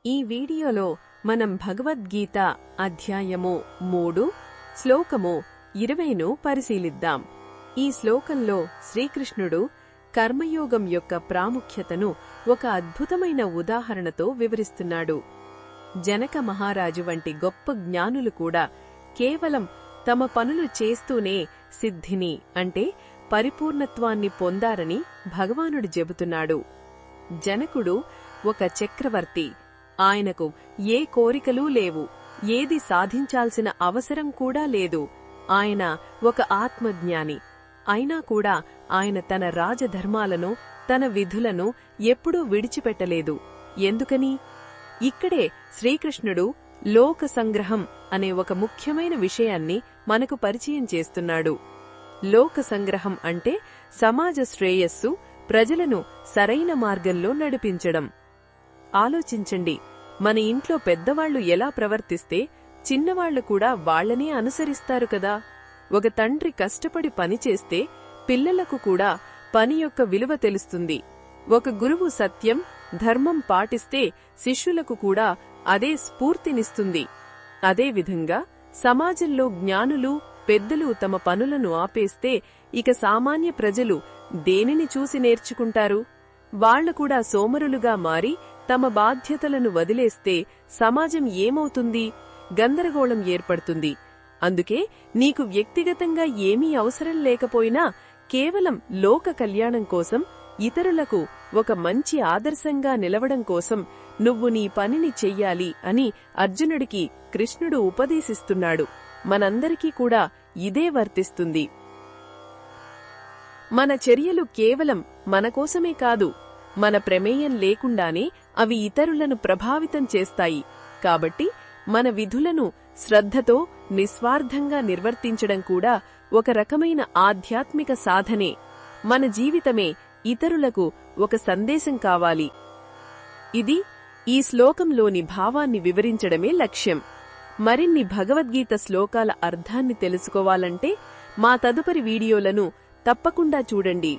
ఈ వీడియోలో మనం భగవద్గీత అధ్యాయము 3 శ్లోకము 20ను పరిశీలిద్దాం. ఈ శ్లోకంలో శ్రీకృష్ణుడు కర్మయోగం యొక్క ప్రాముఖ్యతను ఒక అద్భుతమైన ఉదాహరణతో వివరిస్తున్నాడు. జనక మహారాజు వంటి గొప్ప జ్ఞానులు కూడా కేవలం తమ పనులు చేస్తూనే సిద్ధిని అంటే పరిపూర్ణత్వాన్ని పొందారని భగవానుడు చెబుతున్నాడు. జనకుడు ఒక చక్రవర్తి. ఆయనకు ఏ కోరికలూ లేవు, ఏది సాధించాల్సిన అవసరం కూడా లేదు. ఆయన ఒక ఆత్మజ్ఞాని. అయినా కూడా ఆయన తన రాజధర్మాలను, తన విధులను ఎప్పుడూ విడిచిపెట్టలేదు. ఎందుకని? ఇక్కడే శ్రీకృష్ణుడు లోక సంగ్రహం అనే ఒక ముఖ్యమైన విషయాన్ని మనకు పరిచయం చేస్తున్నాడు. లోక సంగ్రహం అంటే సమాజ శ్రేయస్సు, ప్రజలను సరైన మార్గంలో నడిపించడం. ఆలోచించండి, మన ఇంట్లో పెద్దవాళ్లు ఎలా ప్రవర్తిస్తే చిన్నవాళ్లు కూడా వాళ్లనే అనుసరిస్తారు కదా. ఒక తండ్రి కష్టపడి పనిచేస్తే పిల్లలకు కూడా పని యొక్క విలువ తెలుస్తుంది. ఒక గురువు సత్యం, ధర్మం పాటిస్తే శిష్యులకు కూడా అదే స్ఫూర్తినిస్తుంది. అదేవిధంగా సమాజంలో జ్ఞానులు, పెద్దలు తమ పనులను ఆపేస్తే ఇక సామాన్య ప్రజలు దేనిని చూసి నేర్చుకుంటారు? వాళ్లు కూడా సోమరులుగా మారి తమ బాధ్యతలను వదిలేస్తే సమాజం ఏమవుతుంది? గందరగోళం ఏర్పడుతుంది. అందుకే నీకు వ్యక్తిగతంగా ఏమీ అవసరం లేకపోయినా కేవలం లోక కళ్యాణం కోసం, ఇతరులకు ఒక మంచి ఆదర్శంగా నిలవడం కోసం నువ్వు నీ పనిని చెయ్యాలి అని అర్జునుడికి కృష్ణుడు ఉపదేశిస్తున్నాడు. మనందరికీ కూడా ఇదే వర్తిస్తుంది. మన చర్యలు కేవలం మనకోసమే కాదు, మన ప్రమేయం లేకుండానే అవి ఇతరులను ప్రభావితం చేస్తాయి. కాబట్టి మన విధులను శ్రద్ధతో నిస్వార్థంగా నిర్వర్తించడం కూడా ఒక రకమైన ఆధ్యాత్మిక సాధనే. మన జీవితమే ఇతరులకు ఒక సందేశం కావాలి. ఇది ఈ శ్లోకంలోని భావాన్ని వివరించడమే లక్ష్యం. మరిన్ని భగవద్గీత శ్లోకాల అర్థాన్ని తెలుసుకోవాలంటే మా తదుపరి వీడియోలను తప్పకుండా చూడండి.